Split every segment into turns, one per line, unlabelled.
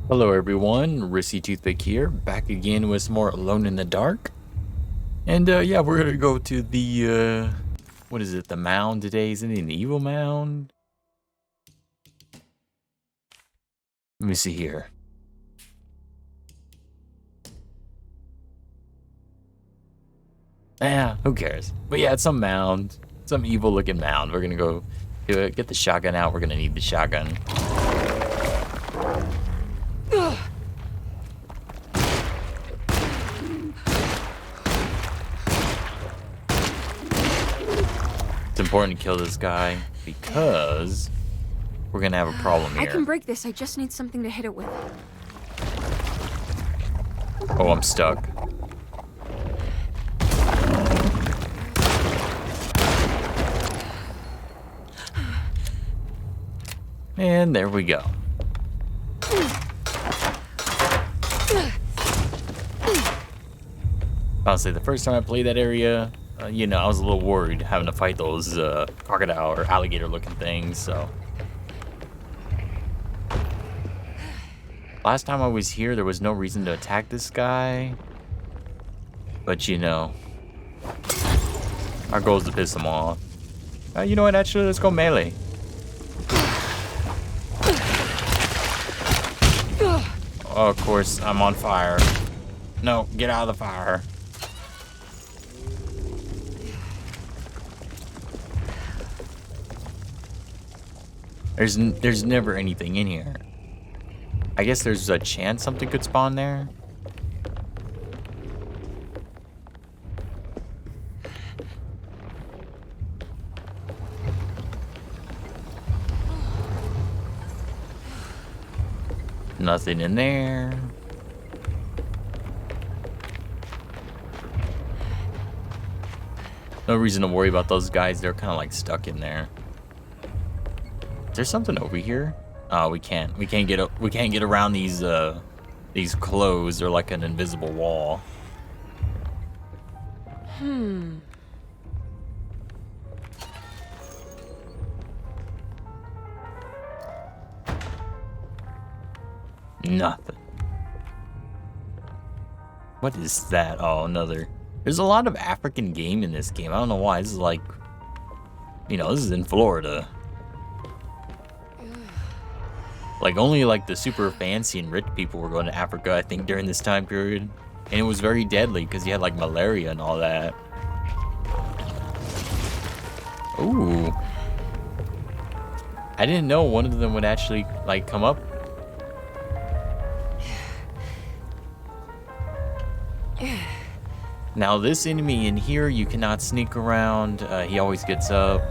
Hello everyone, Rissy Toothpick here, back again with some more Alone in the Dark. And yeah, we're gonna go to the, what is it, the mound today? Isn't it an evil mound? Let me see here. Who cares? But yeah, it's some mound, some evil looking mound. We're gonna go do it, get the shotgun out, we're gonna need the shotgun. It's important to kill this guy because we're gonna have a problem here.
I can break this, I just need something to hit it with.
Oh, I'm stuck. And there we go. Honestly, the first time I played that area, you know, I was a little worried having to fight those crocodile or alligator looking things, so. Last time I was here, there was no reason to attack this guy. But, you know, our goal is to piss him off. You know what, actually, let's go melee. Oh, of course, I'm on fire. No, get out of the fire. There's never anything in here. I guess there's a chance something could spawn there. Nothing in there. No reason to worry about those guys. They're kind of like stuck in there. Is there something over here? Oh, we can't. We can't get around these clothes. They're like an invisible wall. Nothing. What is that? Oh, another. There's a lot of African game in this game. I don't know why. This is like, you know, this is in Florida. Like, only like the super fancy and rich people were going to Africa, I think, during this time period. And it was very deadly because you had like malaria and all that. Ooh. I didn't know one of them would actually like come up. Now this enemy in here, you cannot sneak around. He always gets up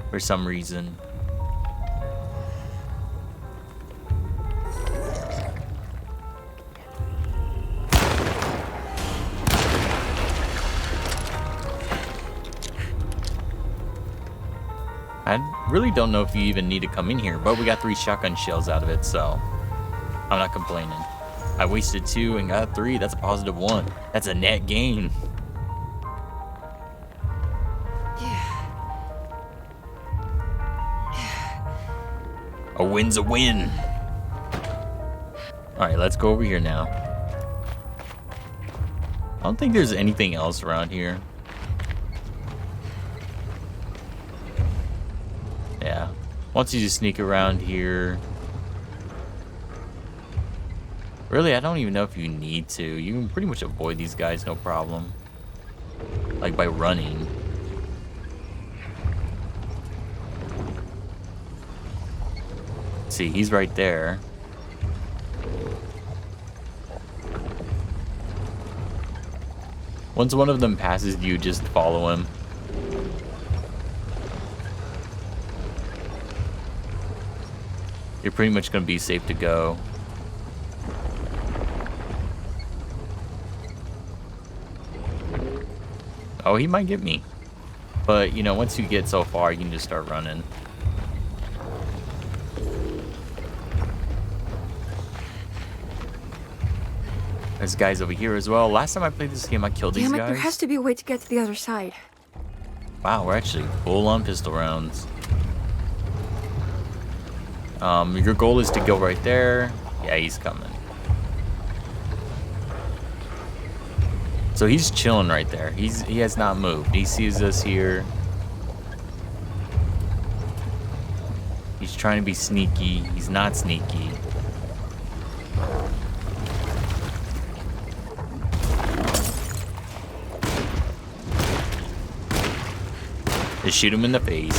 for some reason. I really don't know if you even need to come in here, but we got 3 shotgun shells out of it, so I'm not complaining. I wasted 2 and got 3. That's a positive 1. That's a net gain. A win's a win. Alright, let's go over here now. I don't think there's anything else around here. Yeah. Once you just sneak around here. Really, I don't even know if you need to. You can pretty much avoid these guys, no problem. Like by running. See, he's right there. Once one of them passes you, just follow him. You're pretty much gonna be safe to go. Oh, he might get me. But, you know, once you get so far, you can just start running. There's guys over here as well. Last time I played this game, I killed these guys.
There has to be a way to get to the other side.
Wow, we're actually full on pistol rounds. Your goal is to go right there. Yeah, he's coming. So he's chilling right there. He has not moved. He sees us here. He's trying to be sneaky. He's not sneaky. Just shoot him in the face.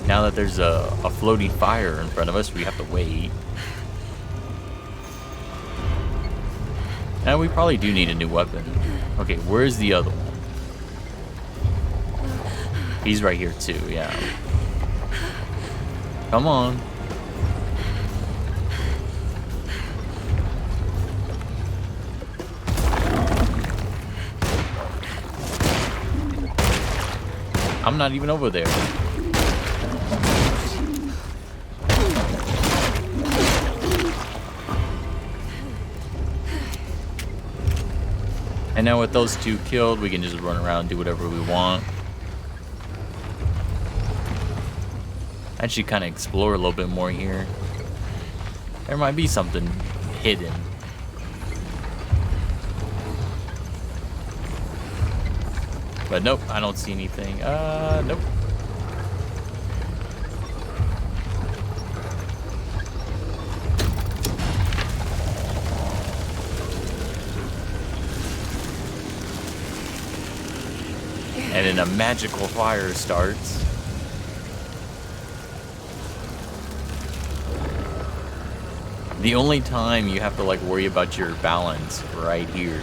Now that there's a floating fire in front of us, we have to wait. And we probably do need a new weapon. Okay, where's the other one? He's right here too, yeah. Come on. I'm not even over there. And now with those two killed, we can just run around and do whatever we want. Actually kind of explore a little bit more here. There might be something hidden. But nope, I don't see anything. Nope. And then a magical fire starts. The only time you have to like worry about your balance right here.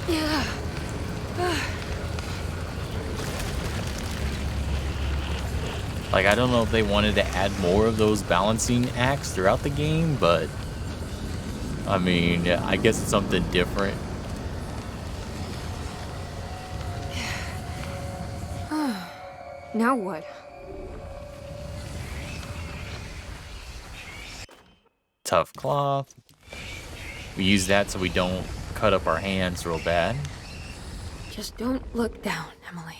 Yeah.
Like, I don't know if they wanted to add more of those balancing acts throughout the game, but I mean, yeah, I guess it's something different.
Now what?
Tough cloth. We use that so we don't cut up our hands real bad.
Just don't look down, Emily.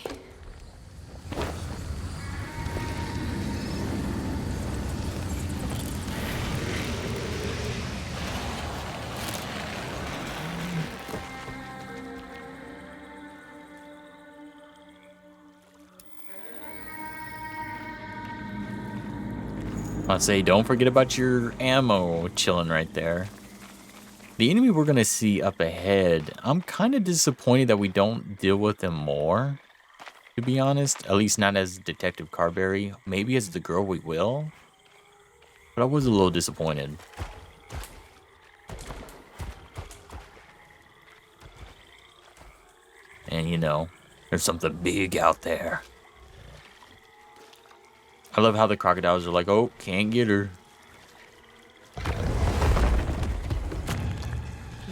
I'll say, don't forget about your ammo chilling right there. The enemy we're going to see up ahead, I'm kind of disappointed that we don't deal with them more, to be honest. At least not as Detective Carberry. Maybe as the girl we will. But I was a little disappointed. And you know, there's something big out there. I love how the crocodiles are like, oh, can't get her.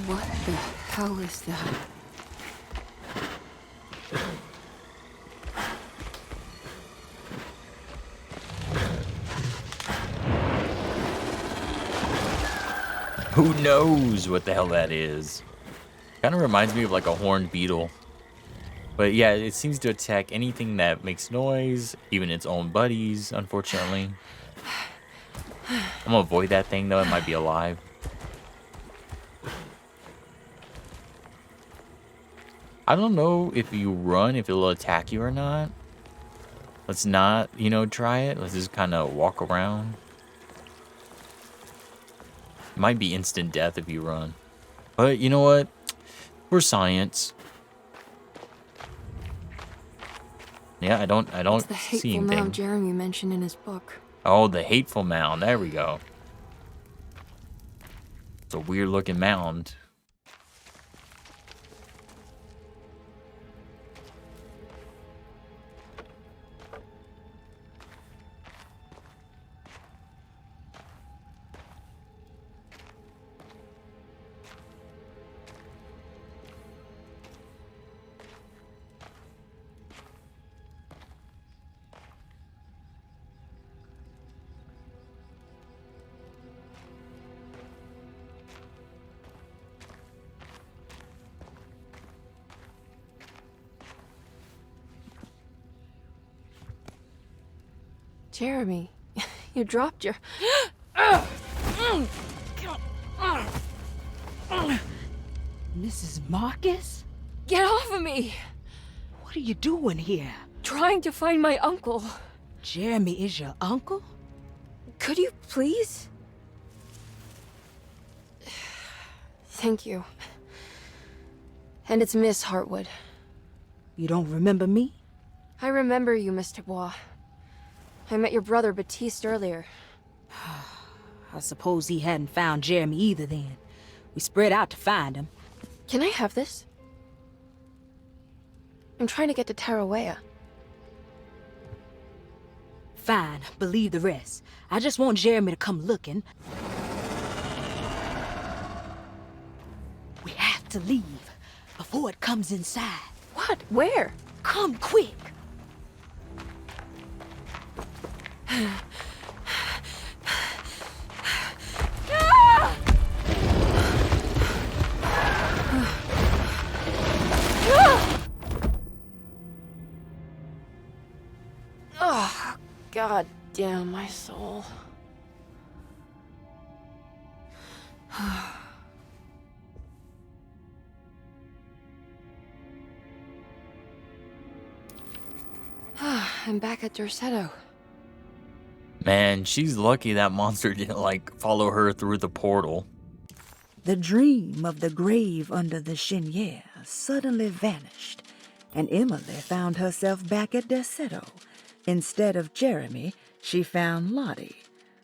What the hell is that?
Who knows what the hell that is? Kind of reminds me of like a horned beetle. But yeah, it seems to attack anything that makes noise, even its own buddies, unfortunately. I'm gonna avoid that thing though, it might be alive. I don't know if you run, if it'll attack you or not. Let's not, you know, try it. Let's just kind of walk around. It might be instant death if you run. But you know what? For science. Yeah, I don't
It's the
see
hateful
anything.
mound Jeremy mentioned in his book.
Oh, the hateful mound. There we go. It's a weird looking mound.
Jeremy, you dropped your...
Mrs. Marcus?
Get off of me!
What are you doing here?
Trying to find my uncle.
Jeremy is your uncle?
Could you please? Thank you. And it's Miss Hartwood.
You don't remember me?
I remember you, Miss Dubois. I met your brother Baptiste earlier.
I suppose he hadn't found Jeremy either then. We spread out to find him.
Can I have this? I'm trying to get to Tarawea.
Fine, believe the rest. I just want Jeremy to come looking. We have to leave before it comes inside.
What? Where?
Come quick!
Oh, God damn my soul. I'm back at Derceto.
Man, she's lucky that monster didn't, like, follow her through the portal.
The dream of the grave under the cheniere suddenly vanished, and Emily found herself back at Derceto. Instead of Jeremy, she found Lottie,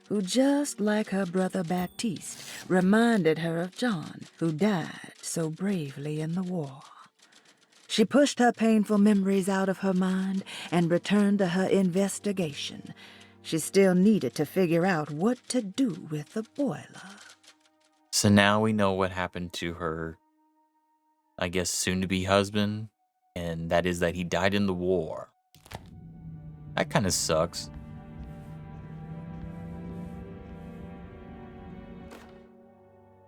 who, just like her brother Baptiste, reminded her of John, who died so bravely in the war. She pushed her painful memories out of her mind and returned to her investigation. She still needed to figure out what to do with the boiler.
So now we know what happened to her, I guess, soon-to-be husband, and that is that he died in the war. That kind of sucks.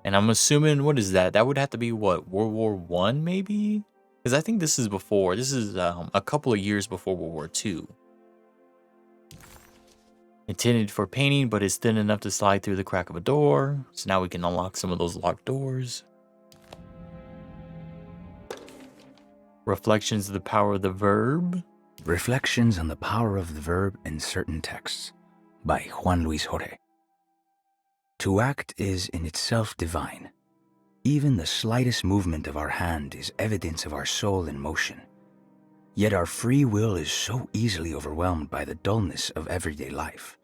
And I'm assuming, what is that? That would have to be, what, World War I, maybe? Because I think this is before. This is a couple of years before World War II. Intended for painting, but it's thin enough to slide through the crack of a door. So now we can unlock some of those locked doors. Reflections of the power of the verb.
Reflections on the Power of the Verb in Certain Texts by Juan Luis Jorge. To act is in itself divine. Even the slightest movement of our hand is evidence of our soul in motion. Yet our free will is so easily overwhelmed by the dullness of everyday life.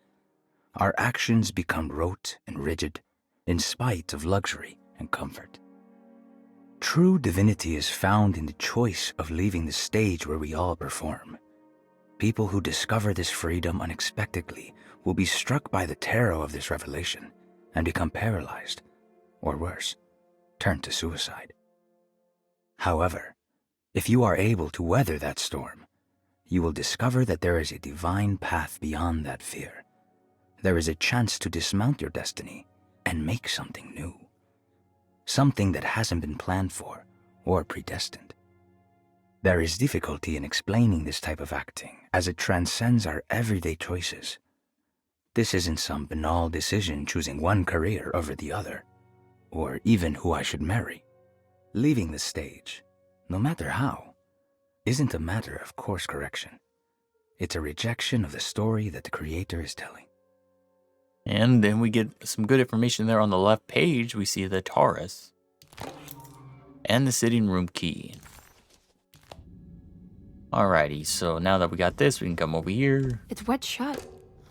Our actions become rote and rigid, in spite of luxury and comfort. True divinity is found in the choice of leaving the stage where we all perform. People who discover this freedom unexpectedly will be struck by the terror of this revelation and become paralyzed, or worse, turn to suicide. However, if you are able to weather that storm, you will discover that there is a divine path beyond that fear. There is a chance to dismount your destiny and make something new. Something that hasn't been planned for or predestined. There is difficulty in explaining this type of acting as it transcends our everyday choices. This isn't some banal decision choosing one career over the other, or even who I should marry. Leaving the stage, no matter how, isn't a matter of course correction. It's a rejection of the story that the creator is telling.
And then we get some good information there on the left page. We see the Taurus and the sitting room key. Alrighty, so now that we got this, we can come over here.
It's wet shut.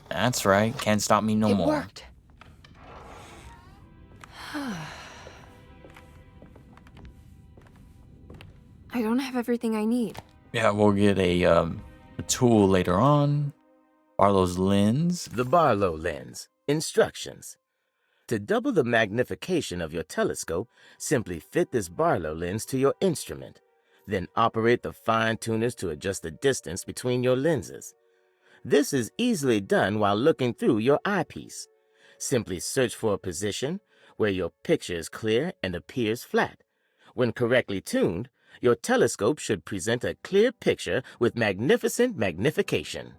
That's right, can't stop me no
It
more.
worked. I don't have everything I need.
Yeah, we'll get a tool later on. Barlow's lens.
The Barlow lens. Instructions. To double the magnification of your telescope, simply fit this Barlow lens to your instrument. Then operate the fine-tuners to adjust the distance between your lenses. This is easily done while looking through your eyepiece. Simply search for a position where your picture is clear and appears flat. When correctly tuned, your telescope should present a clear picture with magnificent magnification.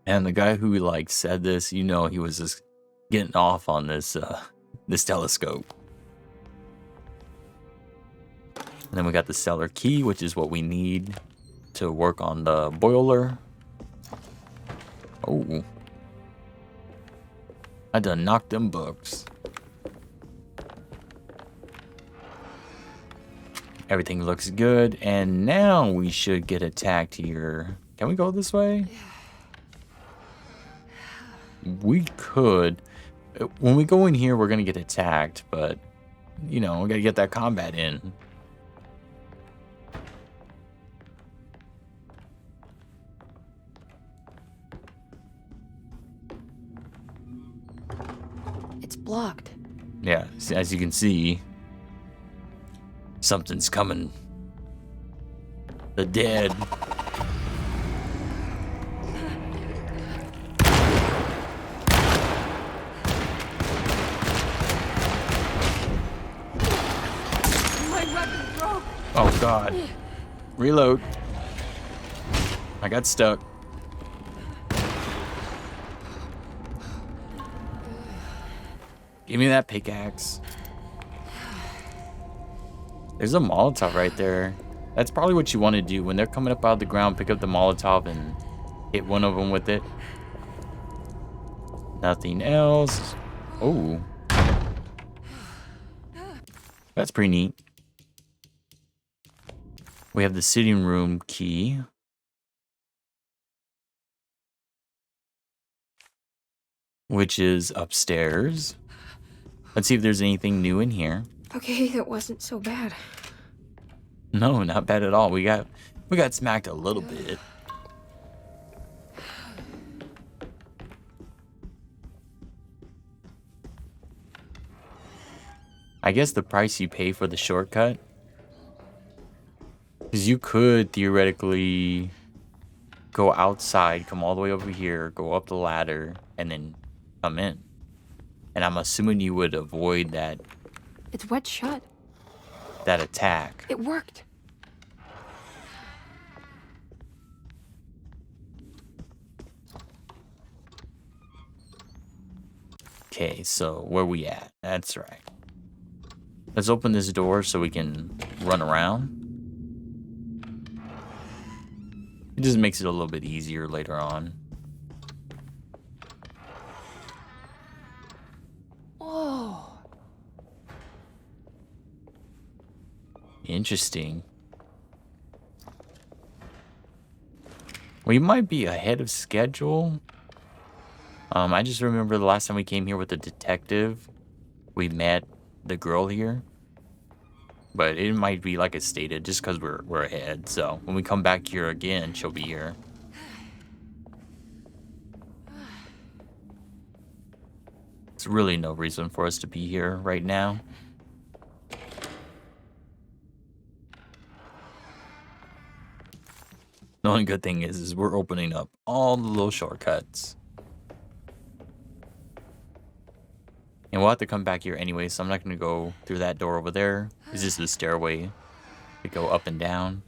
And the guy who said this, he was just getting off on this this telescope. And then we got the cellar key, which is what we need to work on the boiler. Oh. I done knocked them books. Everything looks good, and now we should get attacked here. Can we go this way? We could. When we go in here, we're gonna get attacked, but, you know, we gotta get that combat in.
It's blocked.
Yeah, as you can see, something's coming. The dead.
My weapon broke.
Oh god. Reload. I got stuck. Give me that pickaxe. There's a Molotov right there. That's probably what you want to do. When they're coming up out of the ground, pick up the Molotov and hit one of them with it. Nothing else. Oh. That's pretty neat. We have the sitting room key. Which is upstairs. Let's see if there's anything new in here.
Okay, that wasn't so bad.
No, not bad at all. We got smacked a little bit. I guess the price you pay for the shortcut. Because you could theoretically go outside, come all the way over here, go up the ladder, and then come in. And I'm assuming you would avoid that
It's wet shut.
attack.
It worked.
Okay, so where we at? That's right. Let's open this door so we can run around. It just makes it a little bit easier later on.
Oh.
Interesting. We might be ahead of schedule. I just remember the last time we came here with the detective, we met the girl here. But it might be like I stated, just because we're ahead. So when we come back here again, she'll be here. There's really no reason for us to be here right now. The only good thing is we're opening up all the little shortcuts. And we'll have to come back here anyway, so I'm not going to go through that door over there. It's just the stairway to go up and down.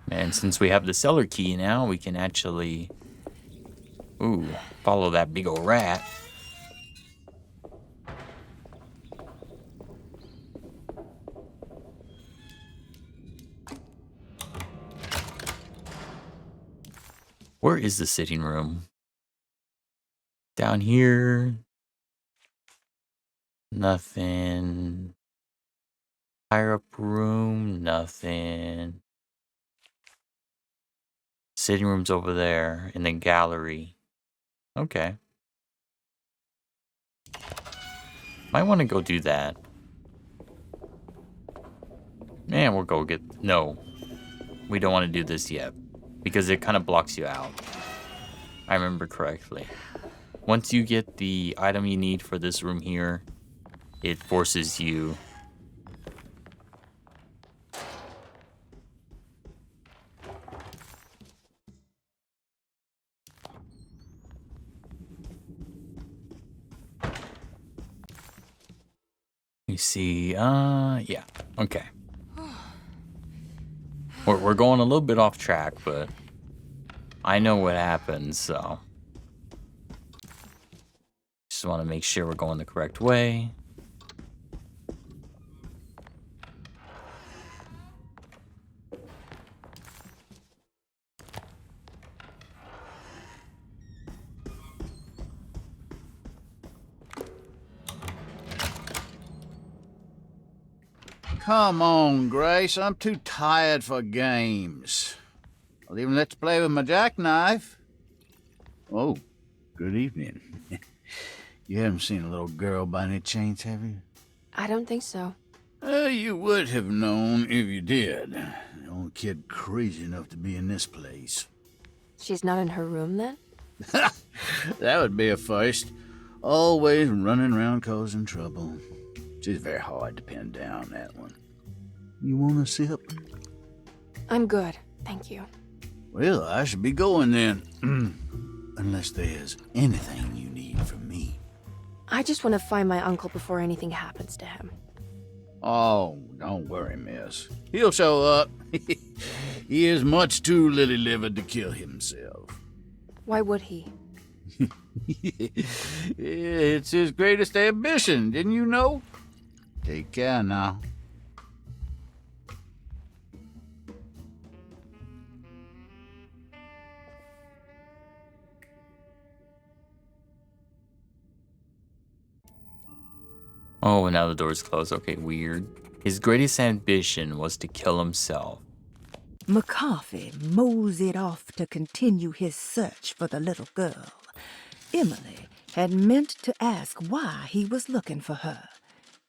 And since we have the cellar key now, we can actually, follow that big old rat. Where is the sitting room? Down here. Nothing. Higher up room, nothing. Sitting room's over there in the gallery. Okay. Might want to go do that. And we'll go get... No. We don't want to do this yet. Because it kind of blocks you out. I remember correctly. Once you get the item you need for this room here, it forces you... You see, yeah, okay. We're going a little bit off track, but I know what happens, so. Just want to make sure we're going the correct way.
Come on, Grace. I'm too tired for games. I'll even let you play with my jackknife. Oh, good evening. You haven't seen a little girl by any chance, have you?
I don't think so.
You would have known if you did. The only kid crazy enough to be in this place.
She's not in her room then?
That would be a first. Always running around causing trouble. She's very hard to pin down, that one. You want a sip?
I'm good, thank you.
Well, I should be going then. Unless there's anything you need from me.
I just want to find my uncle before anything happens to him.
Oh, don't worry, miss. He'll show up. He is much too lily-livered to kill himself.
Why would he?
It's his greatest ambition, didn't you know? Take care now.
Oh, and now the door's closed. Okay, weird. His greatest ambition was to kill himself.
McCarthy moseyed off to continue his search for the little girl. Emily had meant to ask why he was looking for her,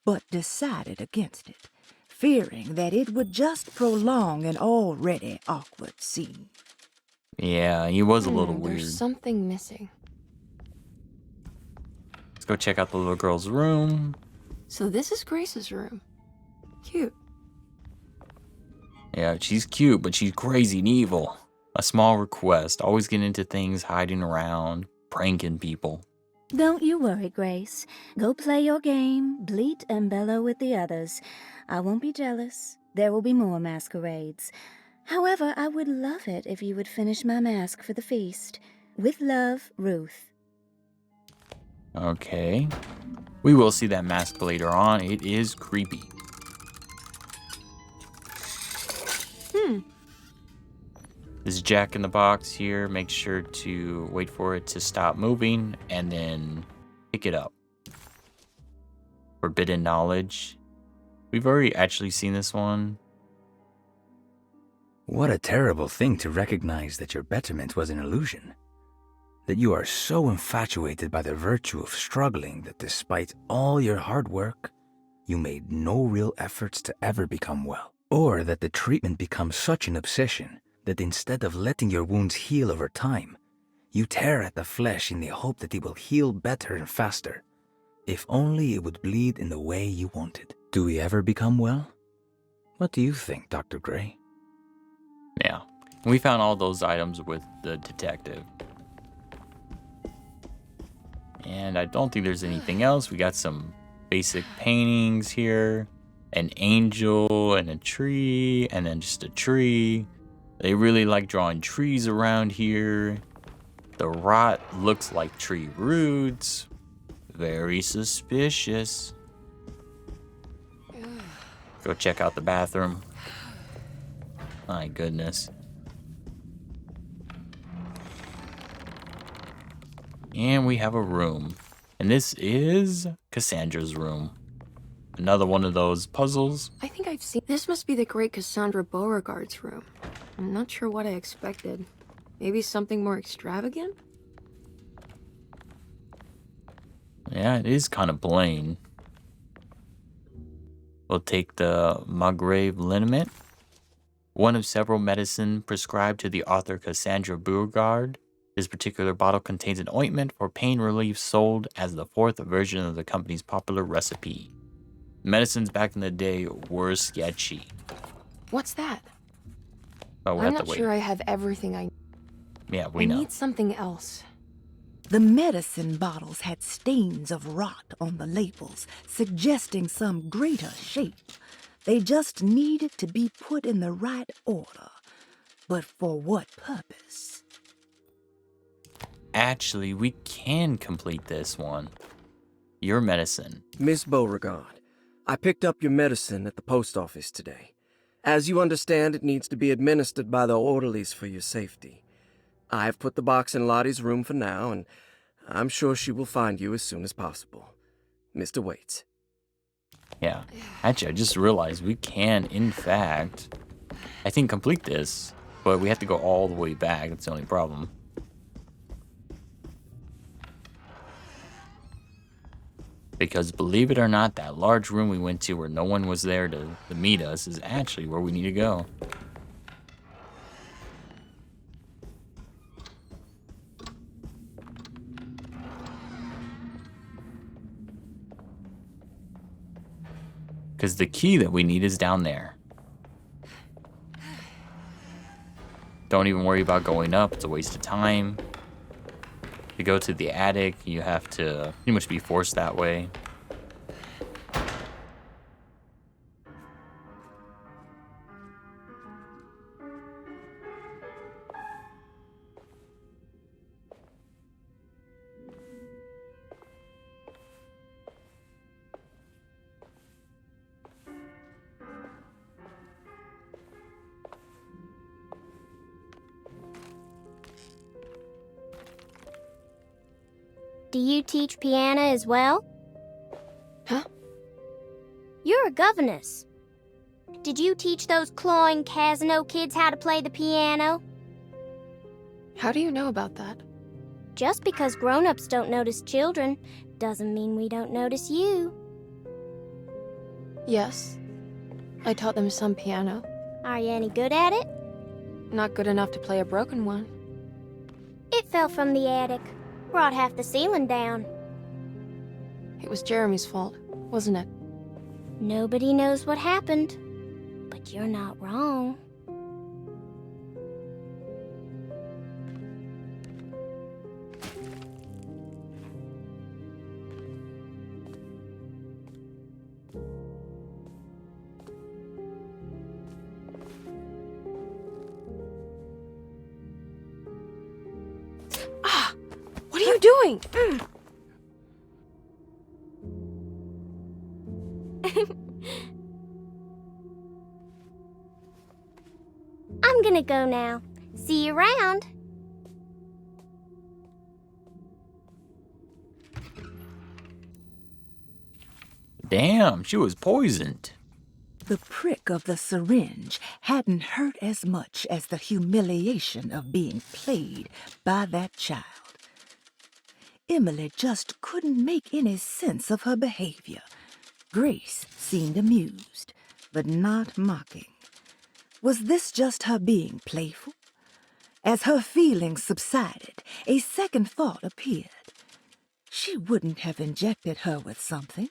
but decided against it, fearing that it would just prolong an already awkward scene.
Yeah, he was a little weird.
There's something missing.
Let's go check out the little girl's room.
So this is Grace's room. Cute.
Yeah, she's cute, but she's crazy and evil. A small request, always getting into things, hiding around, pranking people.
Don't you worry, Grace. Go play your game, bleat and bellow with the others. I won't be jealous. There will be more masquerades. However, I would love it if you would finish my mask for the feast. With love, Ruth.
Okay. We will see that mask later on. It is creepy. This Jack in the Box here. Make sure to wait for it to stop moving and then pick it up. Forbidden knowledge. We've already actually seen this one.
What a terrible thing to recognize that your betterment was an illusion. That you are so infatuated by the virtue of struggling that despite all your hard work, you made no real efforts to ever become well. Or that the treatment becomes such an obsession that instead of letting your wounds heal over time, you tear at the flesh in the hope that it will heal better and faster. If only it would bleed in the way you wanted. Do we ever become well? What do you think, Dr. Gray?
Yeah. We found all those items with the detective. And I don't think there's anything else. We got some basic paintings here. An angel and a tree, and then just a tree. They really like drawing trees around here. The rot looks like tree roots. Very suspicious. Go check out the bathroom. My goodness. And we have a room. And this is Cassandra's room. Another one of those puzzles.
I think I've seen... This must be the great Cassandra Beauregard's room. I'm not sure what I expected. Maybe something more extravagant?
Yeah, it is kind of plain. We'll take the Margrave liniment. One of several medicine prescribed to the author Cassandra Beauregard. This particular bottle contains an ointment for pain relief sold as the fourth version of the company's popular recipe. Medicines back in the day were sketchy.
What's that?
Oh, we'll
I'm
have
not
to wait.
sure I have everything I...
Yeah, we know.
I need something else.
The medicine bottles had stains of rot on the labels, suggesting some greater shape. They just needed to be put in the right order. But for what purpose?
Actually, we can complete this one. Your medicine.
Miss Beauregard, I picked up your medicine at the post office today. As you understand, it needs to be administered by the orderlies for your safety. I've put the box in Lottie's room for now, and I'm sure she will find you as soon as possible. Mr. Waits.
Yeah. Actually, I just realized we can, in fact, I think, complete this, but we have to go all the way back. That's the only problem. Because believe it or not, that large room we went to where no one was there to meet us is actually where we need to go. Because the key that we need is down there. Don't even worry about going up. It's a waste of time. To go to the attic, you have to pretty much be forced that way.
Do you teach piano as well?
Huh?
You're a governess. Did you teach those clawing Casino kids how to play the piano?
How do you know about that?
Just because grown-ups don't notice children doesn't mean we don't notice you.
Yes. I taught them some piano.
Are you any good at it?
Not good enough to play a broken one.
It fell from the attic. Brought half the ceiling down.
It was Jeremy's fault, wasn't it?
Nobody knows what happened, but you're not wrong.
What are you doing?
I'm gonna go now. See you around.
Damn, she was poisoned.
The prick of the syringe hadn't hurt as much as the humiliation of being played by that child. Emily just couldn't make any sense of her behavior. Grace seemed amused, but not mocking. Was this just her being playful? As her feelings subsided, a second thought appeared. She wouldn't have injected her with something,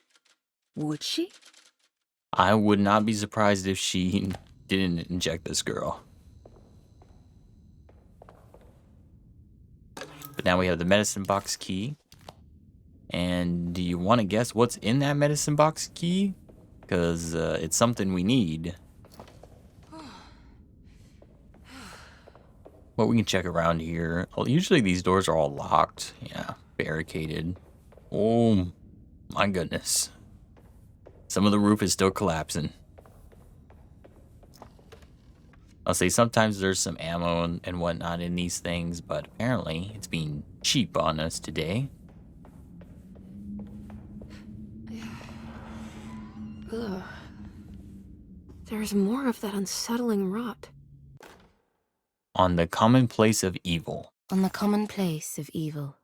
would she?
I would not be surprised if she didn't inject this girl. But now we have the medicine box key. And do you want to guess what's in that medicine box key? Because it's something we need. Well, we can check around here. Well, usually these doors are all locked. Yeah, barricaded. Oh, my goodness. Some of the roof is still collapsing. I'll say sometimes there's some ammo and whatnot in these things, but apparently it's being cheap on us today.
Ugh. There's more of that unsettling rot.
On the commonplace of evil.
On the commonplace of evil,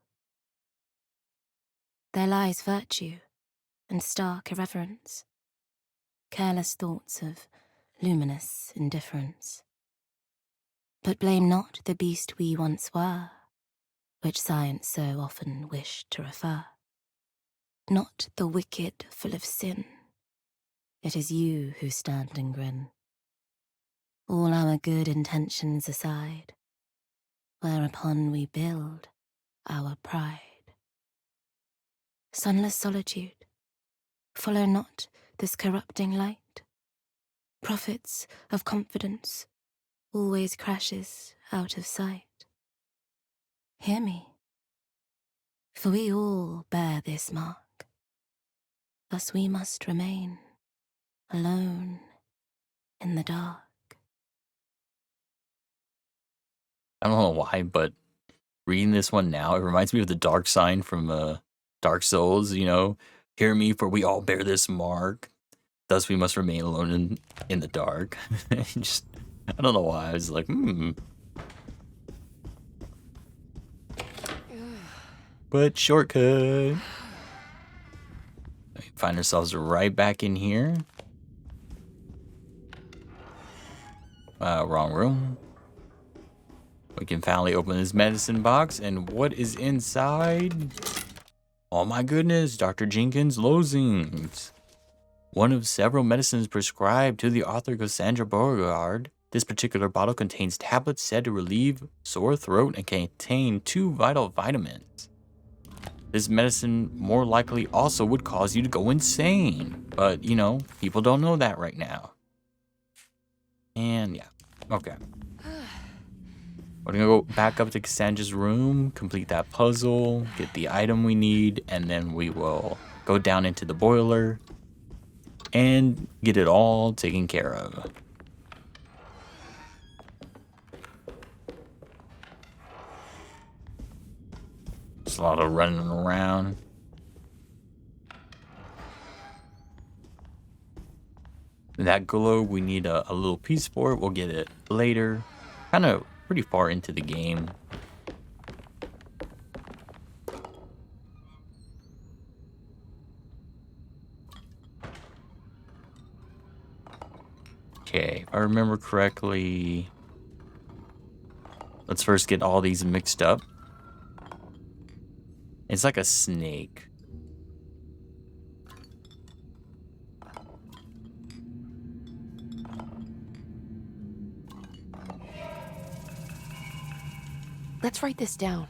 there lies virtue and stark irreverence, careless thoughts of luminous indifference. But blame not the beast we once were, which science so often wished to refer. Not the wicked full of sin, it is you who stand and grin. All our good intentions aside, whereupon we build our pride. Sunless solitude, follow not this corrupting light. Prophets of confidence, always crashes out of sight. Hear me, for we all bear this mark. Thus we must remain alone in the dark.
I don't know why, but reading this one now, it reminds me of the dark sign from Dark Souls, you know? Hear me, for we all bear this mark. Thus we must remain alone in the dark. Just, I don't know why. I was like, But shortcut. We find ourselves right back in here. Wrong room. We can finally open this medicine box, and what is inside? Oh my goodness, Dr. Jenkins' lozings. One of several medicines prescribed to the author Cassandra Beauregard. This particular bottle contains tablets said to relieve sore throat and contain 2 vital vitamins. This medicine more likely also would cause you to go insane. But, you know, people don't know that right now. And yeah, okay. We're gonna go back up to Cassandra's room, complete that puzzle, get the item we need, and then we will go down into the boiler and get it all taken care of. Just a lot of running around. That globe, we need a little piece for it. We'll get it later. Kind of pretty far into the game. Okay, if I remember correctly, let's first get all these mixed up. It's like a snake.
Let's write this down.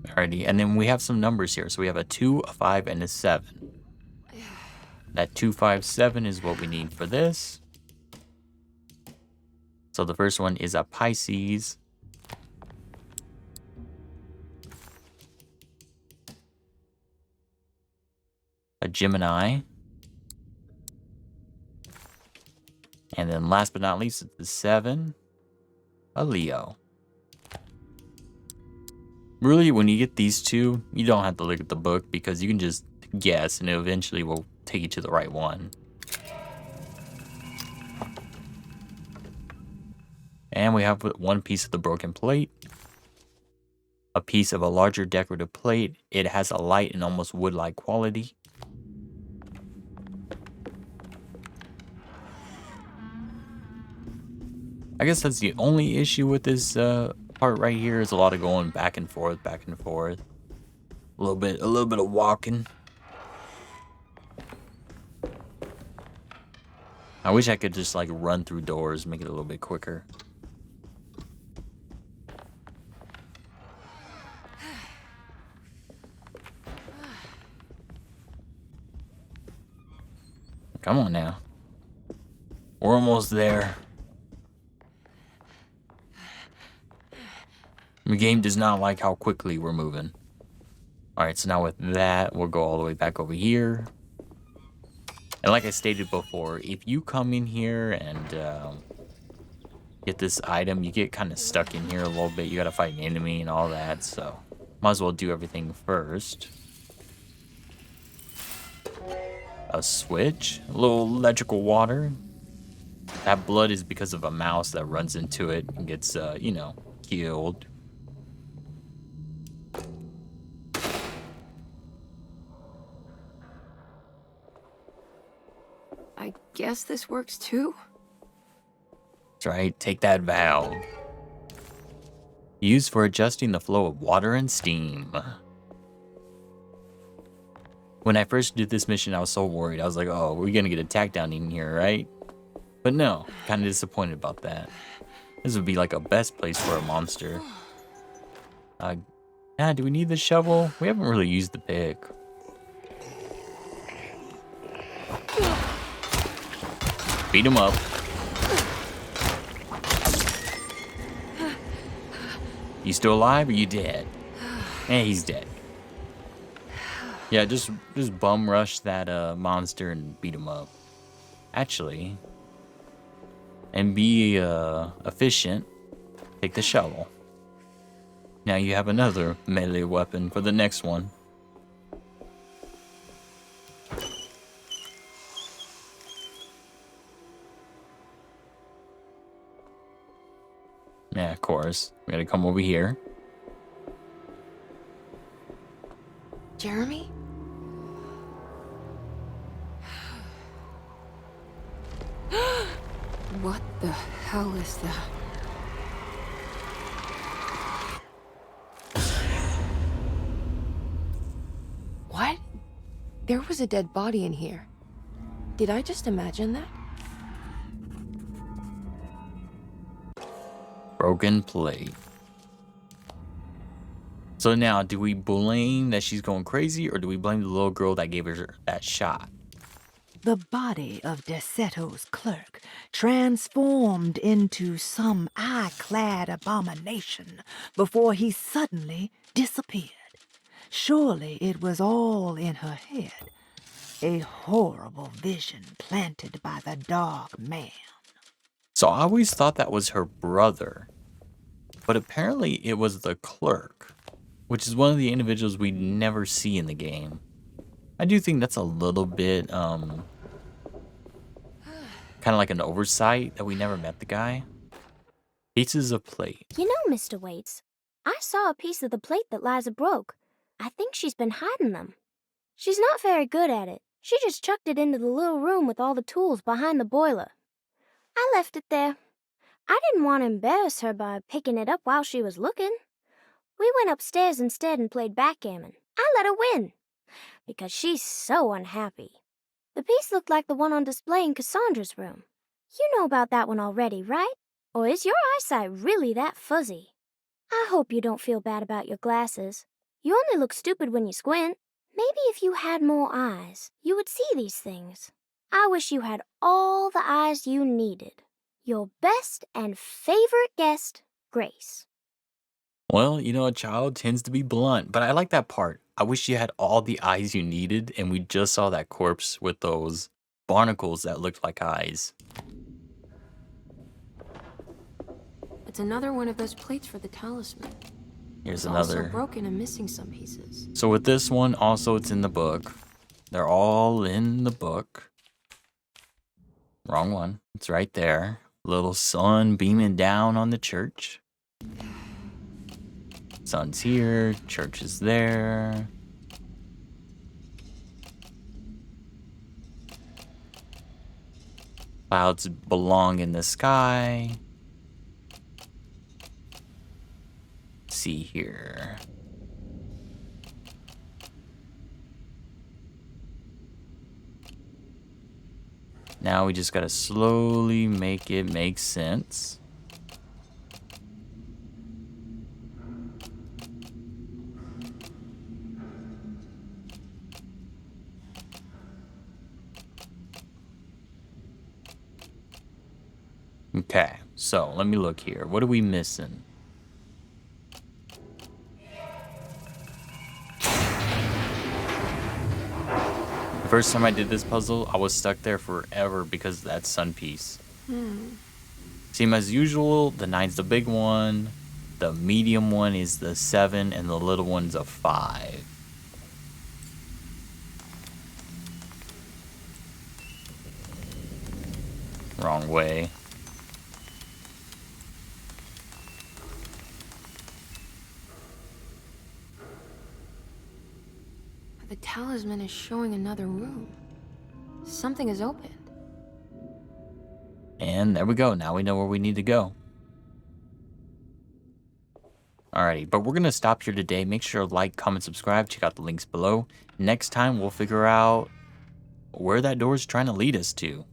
Alrighty, and then we have some numbers here. So we have a 2, a 5, and a 7. That 2, 5, 7 is what we need for this. So the first one is a Pisces. A Gemini. And then last but not least, it's the 7. A Leo. Really, when you get these two, you don't have to look at the book because you can just guess and it eventually will take you to the right one. And we have one piece of the broken plate. A piece of a larger decorative plate. It has a light and almost wood-like quality. I guess that's the only issue with this part right here is a lot of going back and forth, back and forth. A little bit of walking. I wish I could just like run through doors, make it a little bit quicker. Come on now. We're almost there. The game does not like how quickly we're moving. Alright, so now with that, we'll go all the way back over here. And like I stated before, if you come in here and get this item, you get kind of stuck in here a little bit. You gotta fight an enemy and all that, so might as well do everything first. A switch, a little electrical water. That blood is because of a mouse that runs into it and gets, you know, killed.
I guess this works too?
That's right, take that valve. Used for adjusting the flow of water and steam. When I first did this mission, I was so worried. I was like, oh, we're gonna get attacked down in here, right? But no, kind of disappointed about that. This would be like a best place for a monster. Yeah, do we need the shovel? We haven't really used the pick. Beat him up. You still alive or you dead? Eh, he's dead. Yeah, just bum rush that monster and beat him up. Actually, and be efficient, take the shovel. Now you have another melee weapon for the next one. Yeah, of course. We gotta come over here.
Jeremy? What the hell is that? What? There was a dead body in here. Did I just imagine that?
Broken plate. So now, do we blame that she's going crazy, or do we blame the little girl that gave her that shot?
The body of Derceto's clerk transformed into some eye-clad abomination before he suddenly disappeared. Surely it was all in her head, a horrible vision planted by the dog man.
So I always thought that was her brother, but apparently it was the clerk, which is one of the individuals we never see in the game. I do think that's a little bit, kind of like an oversight that we never met the guy. Pieces of plate.
You know, Mr. Waits, I saw a piece of the plate that Liza broke. I think she's been hiding them. She's not very good at it. She just chucked it into the little room with all the tools behind the boiler. I left it there. I didn't want to embarrass her by picking it up while she was looking. We went upstairs instead and played backgammon. I let her win, because she's so unhappy. The piece looked like the one on display in Cassandra's room. You know about that one already, right? Or is your eyesight really that fuzzy? I hope you don't feel bad about your glasses. You only look stupid when you squint. Maybe if you had more eyes, you would see these things. I wish you had all the eyes you needed. Your best and favorite guest, Grace.
Well, you know, a child tends to be blunt, but I like that part. I wish you had all the eyes you needed, and we just saw that corpse with those barnacles that looked like eyes.
It's another one of those plates for the talisman.
Here's
It's
another.
also broken and missing some pieces.
So with this one, also it's in the book. They're all in the book. Wrong one. It's right there. Little sun beaming down on the church. Sun's here. Church is there. Clouds belong in the sky. Let's see here. Now we just gotta slowly make it make sense. Okay, so let me look here. What are we missing? The first time I did this puzzle, I was stuck there forever because of that sun piece. Same as usual, the 9's the big one, the medium one is the 7, and the little one's a 5. Wrong way.
The talisman is showing another room. Something is opened.
And there we go. Now we know where we need to go. Alrighty, but we're going to stop here today. Make sure to like, comment, subscribe. Check out the links below. Next time, we'll figure out where that door is trying to lead us to.